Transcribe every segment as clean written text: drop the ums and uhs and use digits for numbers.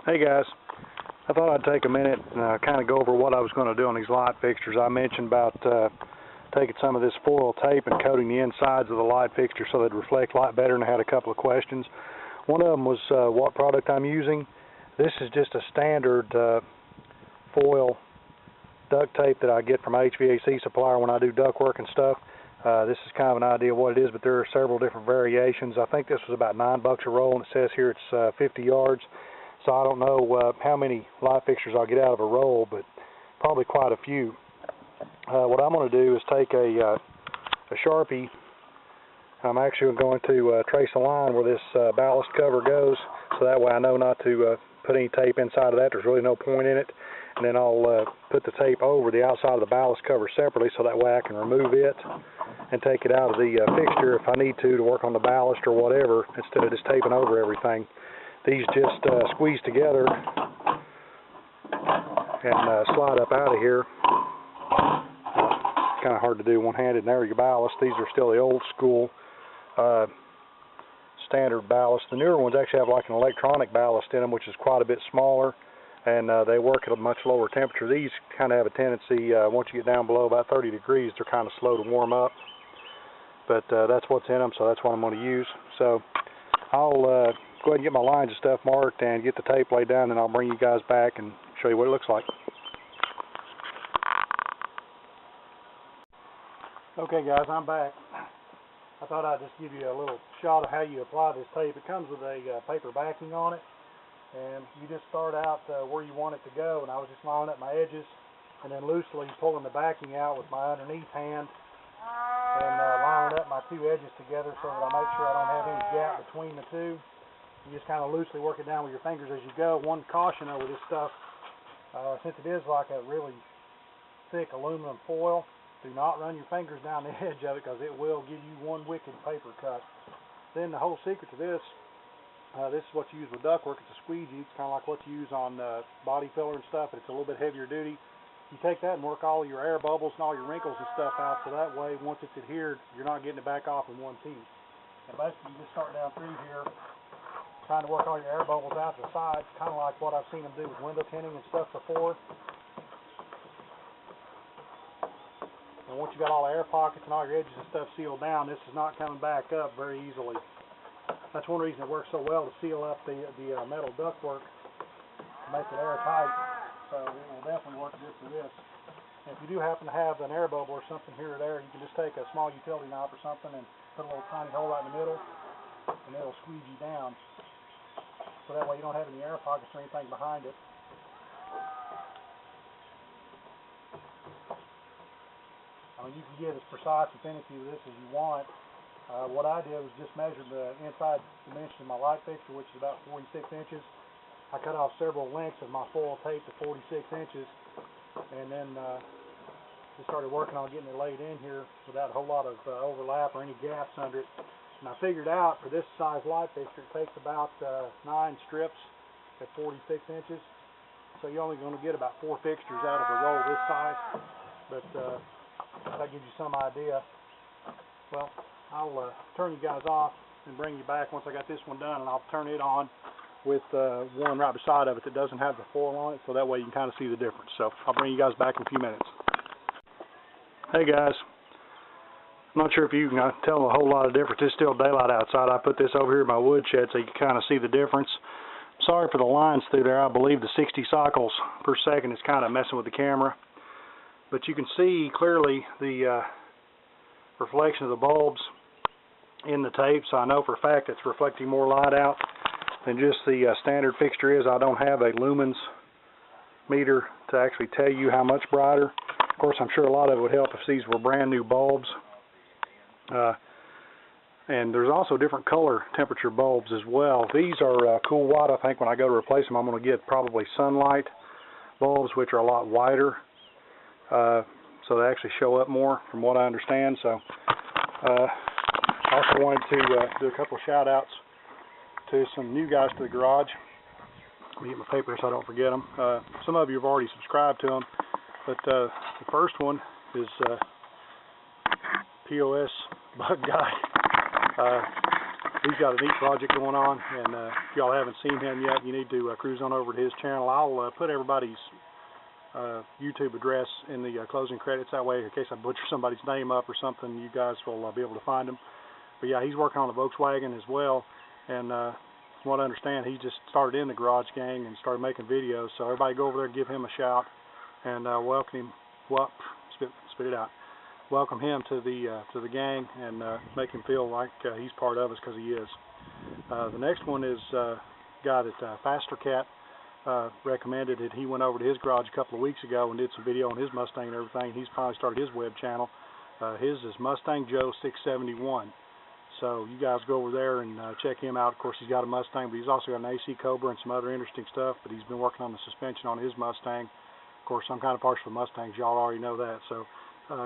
Hey guys, I thought I'd take a minute and kind of go over what I was going to do on these light fixtures. I mentioned about taking some of this foil tape and coating the insides of the light fixture so they'd reflect light better, and I had a couple of questions. One of them was what product I'm using. This is just a standard foil duct tape that I get from an HVAC supplier when I do duct work and stuff. This is kind of an idea of what it is, but there are several different variations. I think this was about $9 a roll, and it says here it's 50 yards. So I don't know how many light fixtures I'll get out of a roll, but probably quite a few. What I'm going to do is take a Sharpie. I'm actually going to trace a line where this ballast cover goes, so that way I know not to put any tape inside of that. There's really no point in it. And then I'll put the tape over the outside of the ballast cover separately, so that way I can remove it and take it out of the fixture if I need to work on the ballast or whatever, instead of just taping over everything. These just squeeze together and slide up out of here. Kind of hard to do one-handed. And there your ballast. These are still the old school standard ballast. The newer ones actually have like an electronic ballast in them, which is quite a bit smaller, and they work at a much lower temperature. These kind of have a tendency, once you get down below about 30 degrees, they're kind of slow to warm up. But that's what's in them, so that's what I'm going to use. So I'll go ahead and get my lines and stuff marked and get the tape laid down, and I'll bring you guys back and show you what it looks like. Okay guys, I'm back. I thought I'd just give you a little shot of how you apply this tape. It comes with a paper backing on it, and you just start out where you want it to go, and I was just lining up my edges and then loosely pulling the backing out with my underneath hand and lining up my two edges together so that I make sure I don't have any gap between the two. You just kind of loosely work it down with your fingers as you go. One caution over this stuff, since it is like a really thick aluminum foil, do not run your fingers down the edge of it, because it will give you one wicked paper cut. Then the whole secret to this, this is what you use with ductwork. It's a squeegee. It's kind of like what you use on body filler and stuff, but it's a little bit heavier duty. You take that and work all your air bubbles and all your wrinkles and stuff out, so that way once it's adhered, you're not getting it back off in one piece. And basically you just start down through here, trying to work all your air bubbles out to the sides, kind of like what I've seen them do with window tinting and stuff before. And once you've got all the air pockets and all your edges and stuff sealed down, this is not coming back up very easily. That's one reason it works so well, to seal up the metal ductwork to make it airtight. So it will definitely work good for this. And if you do happen to have an air bubble or something here or there, you can just take a small utility knife or something and put a little tiny hole right in the middle, and it'll squeegee down. So that way you don't have any air pockets or anything behind it. I mean, you can get as precise and finicky with this as you want. What I did was just measure the inside dimension of my light fixture, which is about 46 inches. I cut off several lengths of my foil tape to 46 inches, and then just started working on getting it laid in here without a whole lot of overlap or any gaps under it. And I figured out for this size light fixture, it takes about 9 strips at 46 inches. So you're only going to get about 4 fixtures out of a roll this size. But that gives you some idea. Well, I'll turn you guys off and bring you back once I got this one done, and I'll turn it on with one right beside of it that doesn't have the foil on it, so that way you can kind of see the difference. So I'll bring you guys back in a few minutes. Hey guys. I'm not sure if you can tell a whole lot of difference. It's still daylight outside. I put this over here in my woodshed so you can kind of see the difference. Sorry for the lines through there. I believe the 60 cycles per second is kind of messing with the camera. But you can see clearly the reflection of the bulbs in the tape, so I know for a fact it's reflecting more light out than just the standard fixture is. I don't have a lumens meter to actually tell you how much brighter. Of course, I'm sure a lot of it would help if these were brand new bulbs. And there's also different color temperature bulbs as well. These are cool white. I think when I go to replace them, I'm going to get probably sunlight bulbs, which are a lot whiter, so they actually show up more from what I understand. So I also wanted to do a couple of shout outs to some new guys to the garage. Let me get my paper so I don't forget them. Some of you have already subscribed to them, but the first one is POS Bug Guy. he's got a neat project going on, and if y'all haven't seen him yet, you need to cruise on over to his channel. I'll put everybody's YouTube address in the closing credits. That way, in case I butcher somebody's name up or something, you guys will be able to find him. But yeah, he's working on a Volkswagen as well, and from what I understand, he just started in the garage gang and started making videos. So everybody go over there and give him a shout, and welcome him. Spit it out. Welcome him to the gang, and make him feel like he's part of us, because he is. The next one is a guy that Faster Cat recommended. It. He went over to his garage a couple of weeks ago and did some video on his Mustang and everything. He's finally started his web channel. His is Mustang Joe 671. So you guys go over there and check him out. Of course, he's got a Mustang, but he's also got an AC Cobra and some other interesting stuff. But he's been working on the suspension on his Mustang. Of course, I'm kind of partial to Mustangs. Y'all already know that. So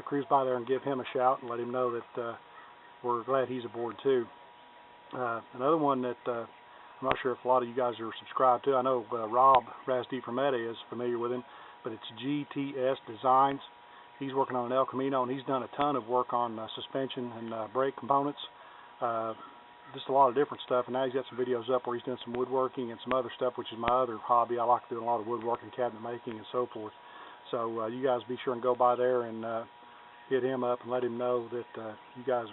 cruise by there and give him a shout and let him know that we're glad he's aboard too. Another one that I'm not sure if a lot of you guys are subscribed to. I know Rob Rasdi from Meta is familiar with him, but it's GTS Designs. He's working on an El Camino, and he's done a ton of work on suspension and brake components. Just a lot of different stuff, and now he's got some videos up where he's doing some woodworking and some other stuff, which is my other hobby. I like doing a lot of woodworking, cabinet making, and so forth. So you guys be sure and go by there and hit him up and let him know that you guys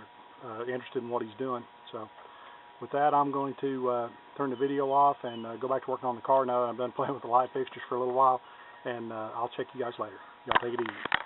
are interested in what he's doing. So with that, I'm going to turn the video off and go back to working on the car now that I'm done playing with the light fixtures for a little while, and I'll check you guys later. Y'all take it easy.